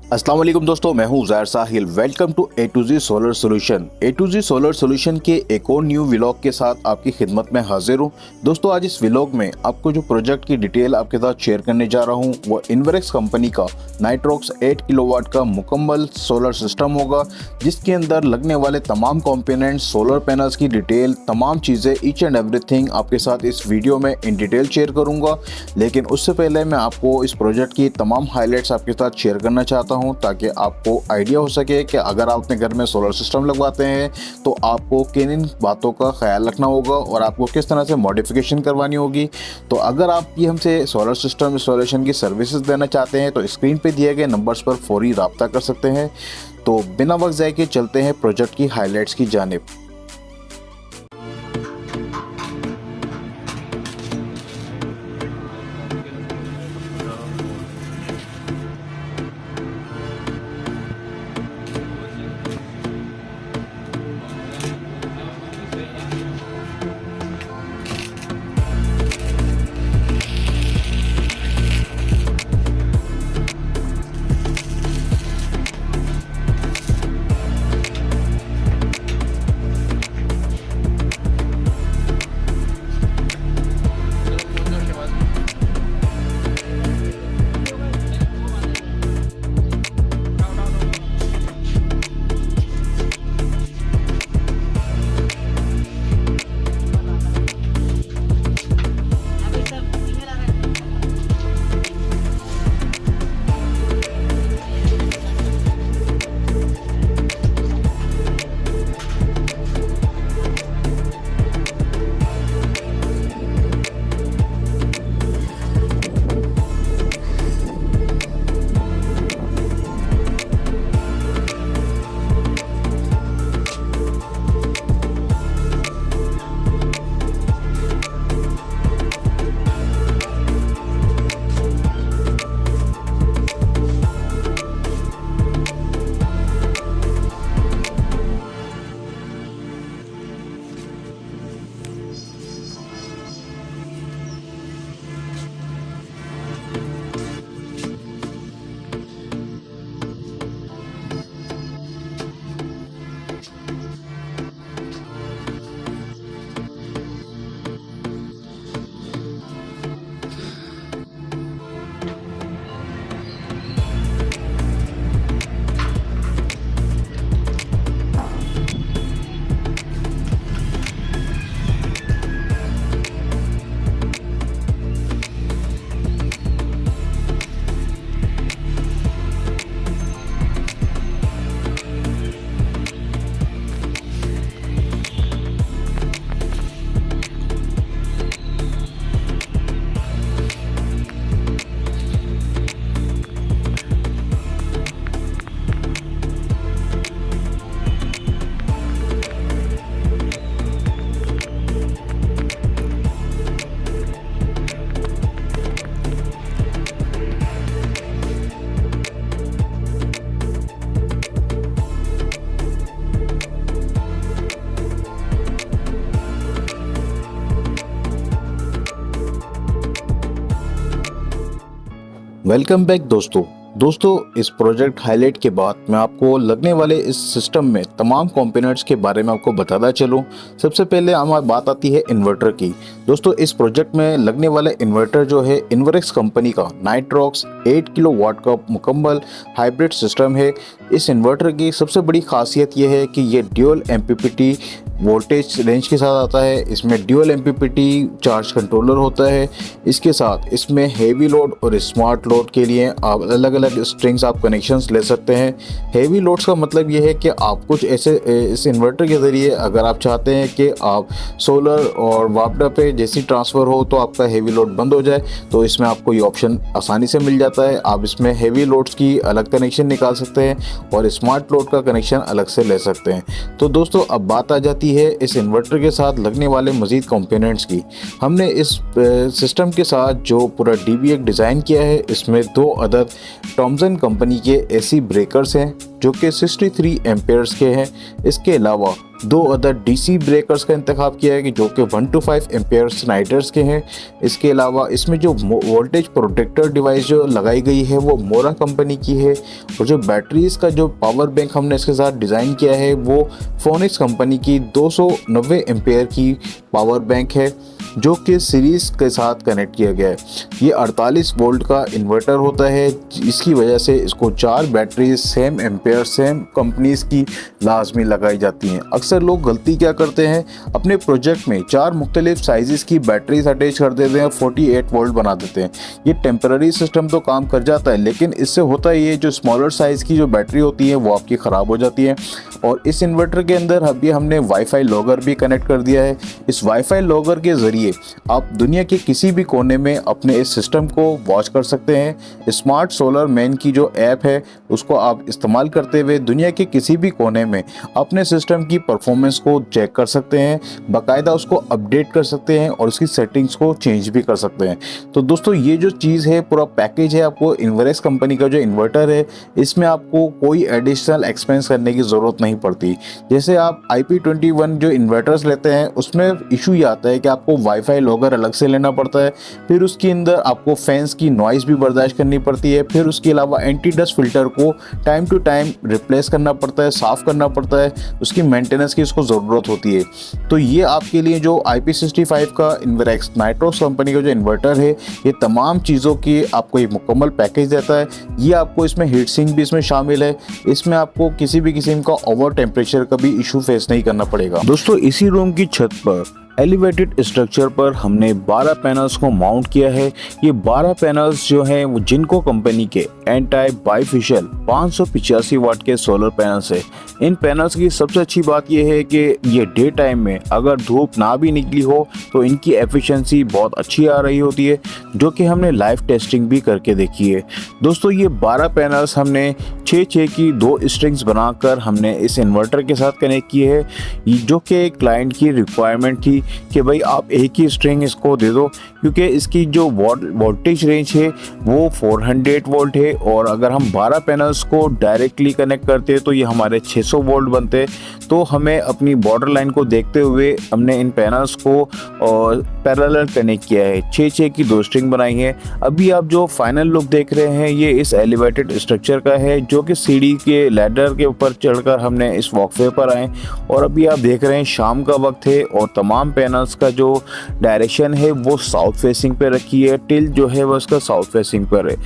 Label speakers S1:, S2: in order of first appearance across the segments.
S1: अस्सलाम वालेकुम दोस्तों, मैं हूं Zahir Sahil. Welcome to A to Z solar solution. A to Z solar solution के एक और न्यू व्लॉग के साथ आपकी खिदमत में हाजिर हूं। दोस्तों, आज इस व्लॉग में आपको जो प्रोजेक्ट की डिटेल आपके साथ शेयर करने जा रहा हूं वो इन्वर्क्स कंपनी का नाइट्रॉक्स 8 किलोवाट का मुकम्मल सोलर सिस्टम होगा, जिसके अंदर लगने वाले तमाम कंपोनेंट्स, सोलर पैनल्स की डिटेल, तमाम चीज़ें, ईच एंड एवरीथिंग आपके साथ इस वीडियो में इन डिटेल शेयर करूँगा। लेकिन उससे पहले मैं आपको इस प्रोजेक्ट की तमाम हाईलाइट्स आपके साथ शेयर करना चाहता हूं, ताकि आपको आइडिया हो सके कि अगर आप अपने घर में सोलर सिस्टम लगवाते हैं तो आपको किन इन बातों का ख्याल रखना होगा और आपको किस तरह से मॉडिफिकेशन करवानी होगी। तो अगर आप ये हमसे सोलर सिस्टम इंस्टॉलेशन की सर्विसेज देना चाहते हैं तो स्क्रीन पे दिए गए नंबर्स पर फौरी रब्ता कर सकते हैं। तो बिना वक्त ज़ाय के चलते हैं प्रोजेक्ट की हाईलाइट्स की जानिब। वेलकम बैक दोस्तों, इस प्रोजेक्ट हाईलाइट के बाद मैं आपको लगने वाले इस सिस्टम में तमाम कंपोनेंट्स के बारे में आपको बताता चलूँ। सबसे पहले हमारी बात आती है इन्वर्टर की। दोस्तों, इस प्रोजेक्ट में लगने वाला इन्वर्टर जो है इन्वर्क्स कंपनी का नाइट्रॉक्स 8 किलोवाट का मुकम्मल हाइब्रिड सिस्टम है। इस इन्वर्टर की सबसे बड़ी खासियत यह है कि ये ड्यूअल एमपीपीटी वोल्टेज रेंज के साथ आता है। इसमें ड्यूअल एमपीपीटी चार्ज कंट्रोलर होता है। इसके साथ इसमें हेवी लोड और स्मार्ट लोड के लिए आप अलग अलग स्ट्रिंग्स आप कनेक्शंस ले सकते हैं। हेवी लोड्स का मतलब ये है कि आप कुछ ऐसे इस इन्वर्टर के ज़रिए अगर आप चाहते हैं कि आप सोलर और वापडा पे जैसी ट्रांसफ़र हो तो आपका हेवी लोड बंद हो जाए, तो इसमें आपको ये ऑप्शन आसानी से मिल जाता है। आप इसमें हेवी लोड्स की अलग कनेक्शन निकाल सकते हैं और स्मार्ट लोड का कनेक्शन अलग से ले सकते हैं। तो दोस्तों, अब बात आ जाती है इस इन्वर्टर के साथ लगने वाले मज़ीद कंपोनेंट्स की। हमने इस सिस्टम के साथ जो पूरा DBX डिज़ाइन किया है, इसमें 2 अदद टॉमसन कंपनी के AC ब्रेकर्स हैं जो कि 63 एम्पेयर्स के हैं। इसके अलावा दो अदर डीसी ब्रेकर्स का इंतखाब किया है कि जो कि 1 to 5 एम्पेयर स्नाइडर्स के हैं। इसके अलावा इसमें जो वोल्टेज प्रोटेक्टर डिवाइस जो लगाई गई है वो मोरा कंपनी की है, और जो बैटरीज का जो पावर बैंक हमने इसके साथ डिज़ाइन किया है वो फोनिक्स कंपनी की 290 एम्पेयर की पावर बैंक है, जो कि सीरीज़ के साथ कनेक्ट किया गया है। ये 48 वोल्ट का इन्वर्टर होता है, इसकी वजह से इसको 4 batteries same ampere same companies की लाजमी लगाई जाती हैं। अक्सर लोग गलती क्या करते हैं, अपने प्रोजेक्ट में 4 मुख्तलिफ साइज़ की बैटरीज अटैच कर देते हैं, 48 वोल्ट बना देते हैं। ये टेम्पररी सिस्टम तो काम कर जाता है, लेकिन इससे होता ये जो स्मॉलर साइज़ की जो बैटरी होती है वो आपकी ख़राब हो जाती है। और इस इन्वर्टर के अंदर अभी हमने वाईफाई लॉगर भी कनेक्ट कर दिया है। इस वाईफाई लॉगर के ज़रिए आप दुनिया के किसी भी कोने में अपने इस सिस्टम को वॉच कर सकते हैं। स्मार्ट सोलर मैन की जो ऐप है उसको आप इस्तेमाल करते हुए दुनिया के किसी भी कोने में अपने सिस्टम की परफॉर्मेंस को चेक कर सकते हैं, बाकायदा उसको अपडेट कर सकते हैं और उसकी सेटिंग्स को चेंज भी कर सकते हैं। तो दोस्तों ये जो चीज़ है, पूरा पैकेज है, आपको इन्वर्स कंपनी का जो इन्वर्टर है इसमें आपको कोई एडिशनल एक्सपेंस करने की ज़रूरत नहीं पड़ती। जैसे आप IP21 जो इन्वर्टर्स लेते हैं उसमें इशू ये आता है कि आपको वाईफाई लॉगर अलग से लेना पड़ता है, फिर उसके अंदर आपको फैंस की नॉइज़ भी बर्दाश्त करनी पड़ती है, फिर उसके अलावा एंटी डस्ट फिल्टर को टाइम टू टाइम रिप्लेस करना पड़ता है, साफ़ करना पड़ता है, उसकी मेंटेनेंस की इसको ज़रूरत होती है। तो ये आपके लिए जो IP65 का इन्वरेक्स नाइट्रोस कंपनी का जो इन्वर्टर है ये तमाम चीज़ों की आपको एक मुकम्मल पैकेज देता है। ये आपको इसमें हीट सिंक भी इसमें शामिल है, इसमें आपको किसी भी किस्म का ओवर टेम्परेचर का भी इशू फेस नहीं करना पड़ेगा। दोस्तों इसी रूम की छत पर एलिवेटेड स्ट्रक्चर पर हमने 12 पैनल्स को माउंट किया है। ये 12 पैनल्स जो हैं वो जिनको कंपनी के एंटी बाइफेशियल 585 वाट के सोलर पैनल्स है। इन पैनल्स की सबसे अच्छी बात यह है कि ये डे टाइम में अगर धूप ना भी निकली हो तो इनकी एफिशिएंसी बहुत अच्छी आ रही होती है, जो कि हमने लाइव टेस्टिंग भी करके देखी है। दोस्तों ये 12 पैनल्स हमने 6-6 की 2 स्ट्रिंग्स बनाकर हमने इस इन्वर्टर के साथ कनेक्ट किए हैं, जो कि क्लाइंट की रिक्वायरमेंट थी कि भाई आप एक ही स्ट्रिंग इसको दे दो, क्योंकि इसकी जो वोल्टेज रेंज है वो 400 वोल्ट है, और अगर हम 12 पैनल्स को डायरेक्टली कनेक्ट करते हैं तो ये हमारे 600 वोल्ट बनते हैं। तो हमें अपनी बॉर्डर लाइन को देखते हुए हमने इन पैनल्स को पैरेलल कनेक्ट किया है, 6-6 की 2 स्ट्रिंग बनाई है। अभी आप जो फाइनल लुक देख रहे हैं ये इस एलिवेटेड स्ट्रक्चर का है, जो कि सीढ़ी के लैडर के ऊपर चढ़कर हमने इस वॉकवे पर आए, और अभी आप देख रहे हैं शाम का वक्त है और तमाम पैनल्स का जो डायरेक्शन है वो साउथ फेसिंग पे रखी है, टिल्ट जो है वो उसका साउथ फेसिंग पर है।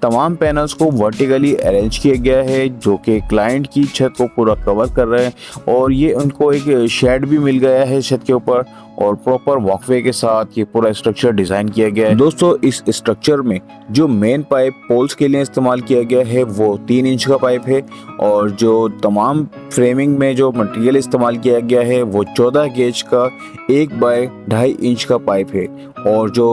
S1: तमाम पैनल्स को वर्टिकली अरेंज किया गया है, जो कि क्लाइंट की छत को पूरा कवर कर रहे हैं, और ये उनको एक शेड भी मिल गया है छत के ऊपर, और प्रॉपर वॉकवे के साथ ये पूरा स्ट्रक्चर डिज़ाइन किया गया है। दोस्तों इस स्ट्रक्चर में जो मेन पाइप पोल्स के लिए इस्तेमाल किया गया है वो 3 इंच का पाइप है, और जो तमाम फ्रेमिंग में जो मटेरियल इस्तेमाल किया गया है वो 14 गेज का 1 बाय 2.5 इंच का पाइप है, और जो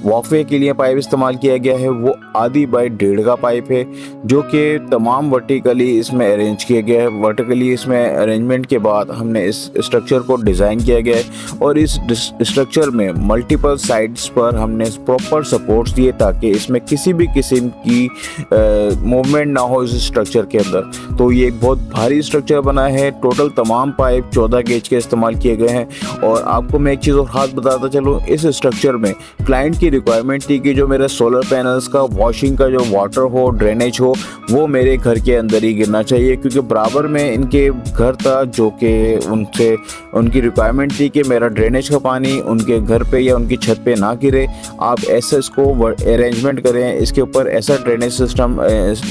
S1: वॉकवे के लिए पाइप इस्तेमाल किया गया है वो आधी बाय 1.5 का पाइप है, जो कि तमाम वर्टिकली इसमें अरेंज किया गया है। वर्टिकली इसमें अरेंजमेंट के बाद हमने इस स्ट्रक्चर को डिज़ाइन किया गया है, और इस स्ट्रक्चर में मल्टीपल साइड्स पर हमने प्रॉपर सपोर्ट्स दिए ताकि इसमें किसी भी किस्म की मूवमेंट ना हो इस स्ट्रक्चर के अंदर। तो ये एक बहुत भारी स्ट्रक्चर बना है। टोटल तमाम पाइप 14 गेज के इस्तेमाल किए गए हैं, और आपको मैं एक चीज़ और खास बताता चलूँ, इस स्ट्रक्चर में क्लाइंट की रिक्वायरमेंट थी कि जो मेरे सोलर पैनल्स का वॉशिंग का जो वाटर हो, ड्रेनेज हो, वो मेरे घर के अंदर ही गिरना चाहिए, क्योंकि बराबर में इनके घर था, जो कि उनसे उनकी रिक्वायरमेंट थी कि मेरा ड्रेनेज का पानी उनके घर पे या उनकी छत पे ना गिरे। आप ऐसा इसको अरेंजमेंट करें, इसके ऊपर ऐसा ड्रेनेज सिस्टम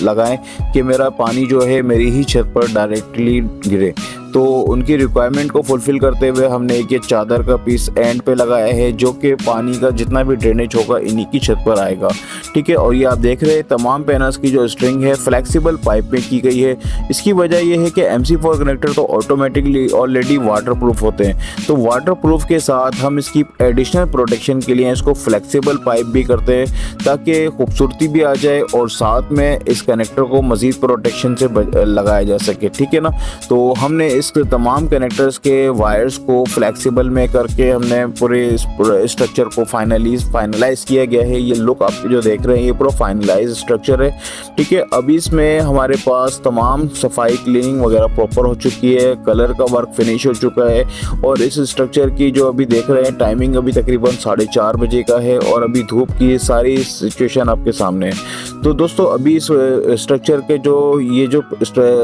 S1: लगाएं कि मेरा पानी जो है मेरी ही छत पर डायरेक्टली गिरे। तो उनकी रिक्वायरमेंट को फुलफ़िल करते हुए हमने एक ये चादर का पीस एंड पे लगाया है, जो कि पानी का जितना भी ड्रेनेज होगा इन्हीं की छत पर आएगा, ठीक है। और ये आप देख रहे हैं तमाम पैनल्स की जो स्ट्रिंग है फ्लेक्सिबल पाइप में की गई है। इसकी वजह ये है कि MC4 कनेक्टर तो ऑटोमेटिकली ऑलरेडी वाटरप्रूफ होते हैं, तो वाटरप्रूफ के साथ हम इसकी एडिशनल प्रोटेक्शन के लिए इसको फ्लेक्सिबल पाइप भी करते हैं, ताकि खूबसूरती भी आ जाए और साथ में इस कनेक्टर को मज़ीद प्रोटेक्शन से लगाया जा सके, ठीक है ना। तो हमने इस तमाम कनेक्टर्स के वायर्स को फ्लेक्सिबल में करके हमने पूरे स्ट्रक्चर को फाइनलाइज किया गया है। ये लुक आप जो देख रहे हैं ये पूरा फाइनलाइज स्ट्रक्चर है, ठीक है। अभी इसमें हमारे पास तमाम सफाई क्लीनिंग वगैरह प्रॉपर हो चुकी है, कलर का वर्क फिनिश हो चुका है और इस स्ट्रक्चर की जो अभी देख रहे हैं टाइमिंग अभी तकरीबन 4:30 बजे का है और अभी धूप की सारी सिचुएशन आपके सामने है। तो दोस्तों अभी इस स्ट्रक्चर के ये जो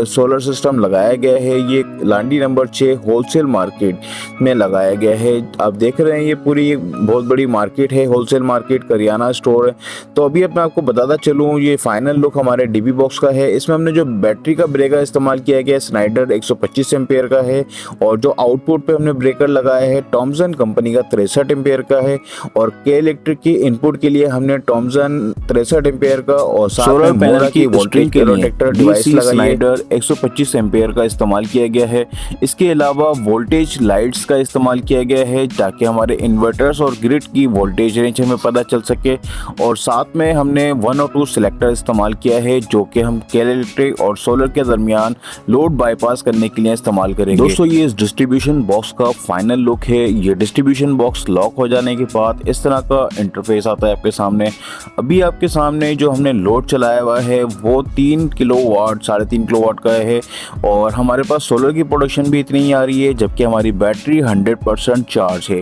S1: सोलर सिस्टम लगाया गया है ये लांडी नंबर 6 होलसेल मार्केट में लगाया गया है। आप देख रहे हैं ये पूरी एक बहुत बड़ी मार्केट है, होलसेल मार्केट, करियाना स्टोर है। तो अभी अब मैं आपको बताता चलूँ ये फाइनल लुक हमारे डीबी बॉक्स का है। इसमें हमने जो बैटरी का ब्रेकर इस्तेमाल किया गया है स्नाइडर 125 एम्पेयर का है और जो आउटपुट पे हमने ब्रेकर लगाया है टॉमसन कंपनी का 63 एम्पेयर का है और के इलेक्ट्रिक की इनपुट के लिए हमने टॉमसन 63 एम्पेयर का और सोलर पैनल की voltage protector device Schneider 125 ampere का इस्तेमाल किया गया है। इसके अलावा वोल्टेज लाइट्स का इस्तेमाल किया गया है ताकि हमारे इन्वर्टर्स और ग्रिड की वोल्टेज रेंज हमें पता चल सके और साथ में हमने 1 और 2 सिलेक्टर इस्तेमाल किया है जो कि हम के इलेक्ट्रिक और सोलर के दरमियान लोड बाईपास करने के लिए इस्तेमाल करेंगे। दोस्तों ये इस डिस्ट्रीब्यूशन बॉक्स का फाइनल लुक है। ये डिस्ट्रीब्यूशन बॉक्स लॉक हो जाने के बाद इस तरह का इंटरफेस आता है आपके सामने। अभी आपके सामने जो हमने लोड चलाया हुआ है वो 3 किलोवाट 3.5 किलोवाट का है और हमारे पास सोलर की प्रोडक्शन भी इतनी ही आ रही है जबकि हमारी बैटरी 100% चार्ज है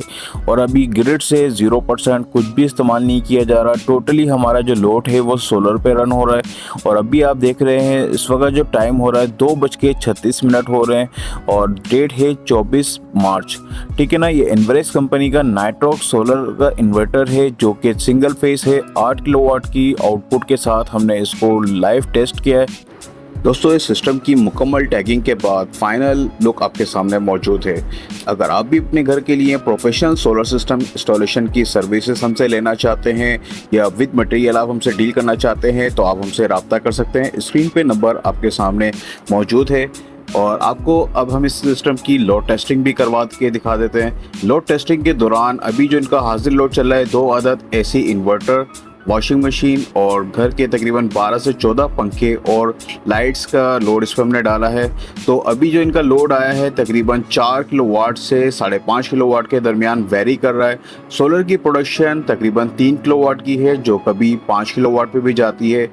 S1: और अभी ग्रिड से 0% कुछ भी इस्तेमाल नहीं किया जा रहा। टोटली हमारा जो लोड है वो सोलर पे रन हो रहा है और अभी आप देख रहे हैं इस वक्त जो टाइम हो रहा है 2:36 हो रहे हैं और डेट है 24 मार्च, ठीक है ना। ये इन्वर्स कंपनी का नाइट्रॉक्स सोलर का इन्वर्टर है जो कि सिंगल फेस है। 8 किलोवाट की आउटपुट के साथ हमने इसको लाइव टेस्ट किया है। दोस्तों इस सिस्टम की मुकम्मल टैगिंग के बाद फाइनल लुक आपके सामने मौजूद है। अगर आप भी अपने घर के लिए प्रोफेशनल सोलर सिस्टम इंस्टॉलेशन की सर्विसेज हमसे लेना चाहते हैं या विद मटेरियल आप हमसे डील करना चाहते हैं तो आप हमसे रब्ता कर सकते हैं। स्क्रीन पे नंबर आपके सामने मौजूद है और आपको अब हम इस सिस्टम की लोड टेस्टिंग भी करवा के दिखा देते हैं। लोड टेस्टिंग के दौरान अभी जो इनका हाजिर लोड चल रहा है 2 अदद एसी इन्वर्टर, वॉशिंग मशीन और घर के तकरीबन 12 से 14 पंखे और लाइट्स का लोड इस पर हमने डाला है। तो अभी जो इनका लोड आया है तकरीबन 4 किलोवाट से 5.5 किलोवाट के दरमियान वेरी कर रहा है। सोलर की प्रोडक्शन तकरीबन 3 किलोवाट की है जो कभी 5 किलोवाट पे भी जाती है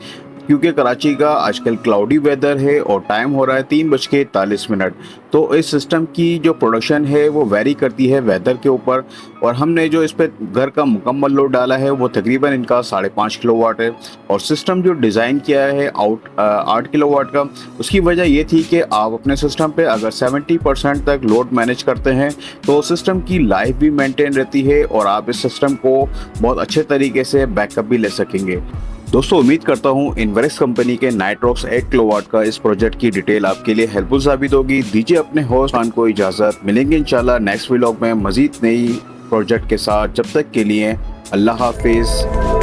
S1: क्योंकि कराची का आजकल क्लाउडी वेदर है और टाइम हो रहा है 3:41। तो इस सिस्टम की जो प्रोडक्शन है वो वेरी करती है वेदर के ऊपर और हमने जो इस पर घर का मुकम्मल लोड डाला है वो तकरीबन इनका 5.5 किलोवाट है और सिस्टम जो डिज़ाइन किया है 8 किलोवाट का। उसकी वजह ये थी कि आप अपने सिस्टम पे अगर 70% तक लोड मैनेज करते हैं तो सिस्टम की लाइफ भी मेंटेन रहती है और आप इस सिस्टम को बहुत अच्छे तरीके से बैकअप भी ले सकेंगे। दोस्तों उम्मीद करता हूँ इन्वर्स कंपनी के नाइट्रॉक्स 8 किलोवाट का इस प्रोजेक्ट की डिटेल आपके लिए हेल्पफुल साबित होगी। दीजिए अपने होस्ट खान को इजाज़त, मिलेंगे इंशाल्लाह नेक्स्ट व्लॉग में मज़ीद नई प्रोजेक्ट के साथ। जब तक के लिए अल्लाह हाफिज़।